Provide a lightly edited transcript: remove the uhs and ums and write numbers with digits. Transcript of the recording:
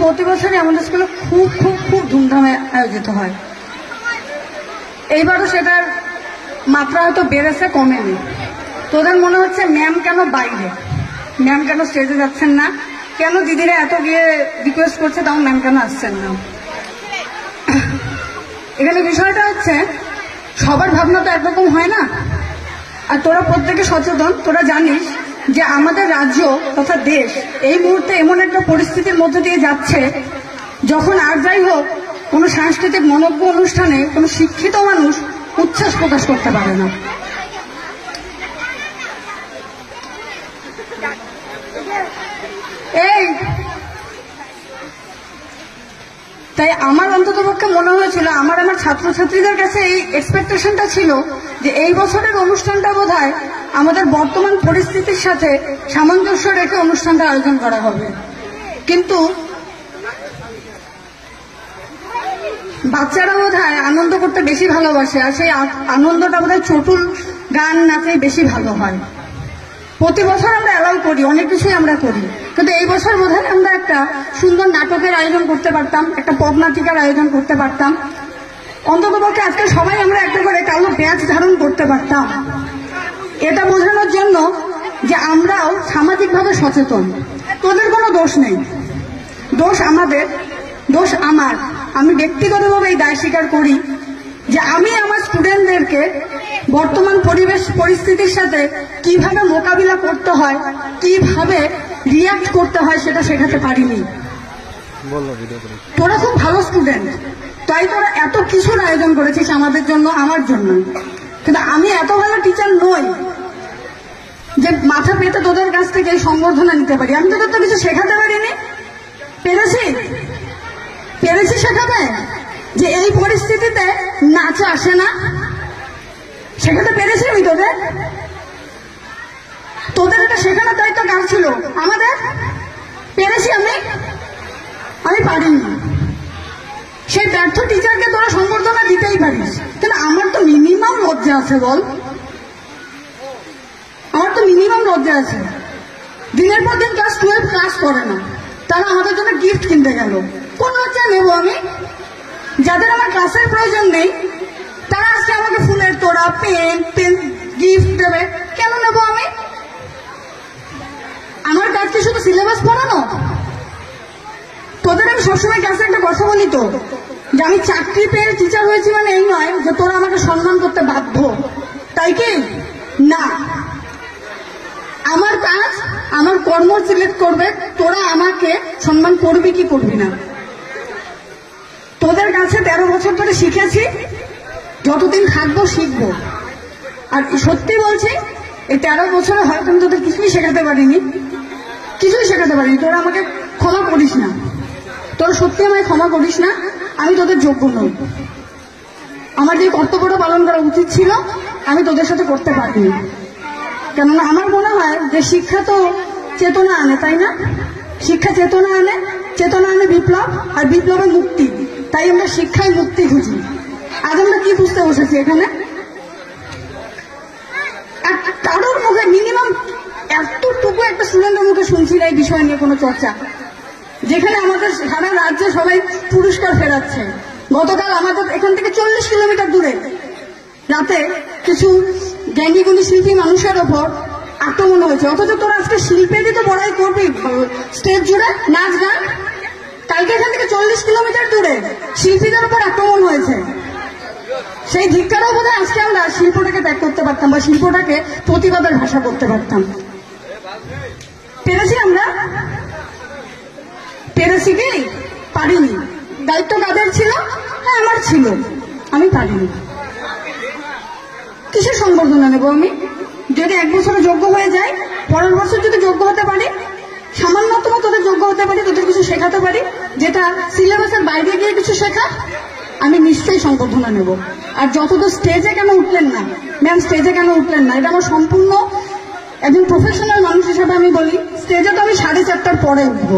প্রতি বছরই আমাদের স্কুলে খুব খুব খুব ধুমধামে আয়োজিত হয়। এইবারও সেটার মাত্রা হয়তো বেড়েছে, কমেনি। তোদের মনে হচ্ছে ম্যাম কেন বাইরে, ম্যাম কেন স্টেজে যাচ্ছেন না, কেন দিদিরা এত গিয়ে রিকোয়েস্ট করছে তাও ম্যাম কেন আসছেন না। এখানে বিষয়টা হচ্ছে সবার ভাবনা তো একরকম হয় না। আর তোরা প্রত্যেকে সচেতন, তোরা জানিস যে আমাদের রাজ্য তথা দেশ এই মুহূর্তে এমন একটা পরিস্থিতির মধ্যে দিয়ে যাচ্ছে, যখন আর যাই হোক কোনো সাংস্কৃতিক মনোজ্ঞ অনুষ্ঠানে কোনো শিক্ষিত মানুষ উচ্ছ্বাস প্রকাশ করতে পারে না। তাই আমার অন্ততপক্ষে মনে হয়েছিল, আমার ছাত্রছাত্রীদের কাছে এই এক্সপেকটেশনটা ছিল যে এই বছরের অনুষ্ঠানটা বোধহয় আমাদের বর্তমান পরিস্থিতির সাথে সামঞ্জস্য রেখে অনুষ্ঠানটা আয়োজন করা হবে। কিন্তু বাচ্চারা বোধহয় আনন্দ করতে বেশি ভালোবাসে, আর সেই আনন্দটা বোধহয় চটুল গান নাচে বেশি ভালো হয়। প্রতি বছর আমরা অ্যালাউ করি, অনেক কিছুই আমরা করি, কিন্তু এই বছর বোধহয় আমরা একটা সুন্দর নাটকের আয়োজন করতে পারতাম, একটা পপ নাটিকার আয়োজন করতে পারতাম, অন্ততপক্ষে আজকে সবাই আমরা একটা করে কালো ব্যাচ ধারণ করতে পারতাম। এটা বোঝানোর জন্য যে আমরাও সামাজিকভাবে সচেতন। তোদের কোনো দোষ নেই, দোষ আমাদের, দোষ আমার। আমি ব্যক্তিগতভাবে এই দায় স্বীকার করি যে আমি আমার স্টুডেন্টদেরকে বর্তমান পরিবেশ পরিস্থিতির সাথে কিভাবে মোকাবিলা করতে হয়, কিভাবে রিয়াক্ট করতে হয় সেটা শেখাতে পারিনি। তোরা খুব ভালো স্টুডেন্ট, তাই তোরা এত কিছুর আয়োজন করেছিস আমাদের জন্য, আমার জন্য। কিন্তু আমি এত ভালো টিচার নই যে মাথা পেতে তোদের কাছ থেকে এই সংবর্ধনা নিতে পারি। আমি তোদের তো কিছু শেখাতে পারিনি। পেরেছি শেখাতে যে এই পরিস্থিতিতে নাচ আসে না, শেখাতে পেরেছি আমি তোদের। তোদের এটা শেখানোর দায়িত্ব কার ছিল? আমাদের। পেরেছি আমি পারিনি। সেই ব্যর্থ টিচারকে তোরা সংবর্ধনা দিতেই পারিস, কিন্তু আমার তো মিনিমাম লজ্জা আছে, বল। আমার তো মিনিমাম লজ্জা আছে। দিনের পর দিন ক্লাস 12 ক্লাস করে না, তারা আমাদের জন্য গিফট কিনতে গেল। কোন লজ্জা নেবো আমি? যাদের আমার ক্লাসের প্রয়োজন নেই তারা আজকে আমাকে ফুলের তোড়া, পেন গিফট দেবে, কেন নেবো আমি? আমার কাজ কি শুধু সিলেবাস পড়ানো? তোদের আমি সবসময় ক্লাসে একটা কথা বলি তো, যে আমি চাকরি পেয়ে টিচার হয়েছি মানে এই নয় যে তোরা আমাকে সম্মান করতে বাধ্য, তাই কি না। আমার কাজ, আমার কর্ম সিলেক্ট করবে তোরা আমাকে সম্মান করবি কি করবি না। তোদের কাছে 13 বছর ধরে শিখেছি, যতদিন থাকবো শিখবো। আর সত্যি বলছি, এই 13 বছরে হয়তো আমি তোদের কিছুই শেখাতে পারিনি। তোরা আমাকে ক্ষমা করিস না, তোরা সত্যি আমায় ক্ষমা করিস না। আমি তোদের যোগ্য নই। আমার যে কর্তব্যটা পালন করা উচিত ছিল আমি তোদের সাথে করতে পারিনি। কেননা আমার মনে হয় যে শিক্ষা তো চেতনা আনে, তাই না? শিক্ষা চেতনা আনে বিপ্লব, আর বিপ্লবের মুক্তি। তাই আমরা শিক্ষায় মুক্তি খুঁজি। আজ আমরা কি বুঝতে বসেছি এখানে? কারোর মুখে মিনিমাম এতটুকু একটা স্টুডেন্টের মুখে শুনছি না এই বিষয় নিয়ে কোনো চর্চা, যেখানে আমাদের সারা রাজ্যে সবাই পুরস্কার ফেরাচ্ছে। গতকাল আমাদের এখান থেকে 40 কিলোমিটার দূরে রাতে কিছু গ্যাঙ্গিগুলি শিল্পী মানুষের ওপর আক্রমণ হয়েছে, অথচ তোরা আজকে শিল্পেরই তো বড়াই করবি স্টেজ জুড়ে, নাচ গান। কালকে এখান থেকে 40 কিলোমিটার দূরে শিল্পীদের উপর আক্রমণ হয়েছে। সেই ধিক্কারও বোধহয় আজকে আমরা শিল্পটাকে ত্যাগ করতে পারতাম, বা শিল্পটাকে প্রতিবাদের ভাষা করতে পারতাম। পেরেছি আমরা? পেরেছি কি? পারিনি। দায়িত্ব কাদের ছিল? হ্যাঁ, আমার ছিল, আমি পারিনি। কিসের সংবর্ধনা নেব আমি? যদি 1 বছরে যোগ্য হয়ে যায়, পরের বছর যদি যোগ্য হতে পারি, সামান্যতম তোদের যোগ্য হতে পারি, তোদের কিছু শেখাতে পারি যেটা সিলেবাসের বাইরে গিয়ে কিছু শেখা, আমি নিশ্চয়ই সংবর্ধনা নেব। আর যতদূর স্টেজে কেন উঠলেন না ম্যাম, স্টেজে কেন উঠলেন না, এটা আমার সম্পূর্ণ একজন প্রফেশনাল মানুষ হিসাবে আমি বলি, স্টেজে তো আমি 4:30টার পরে উঠবো।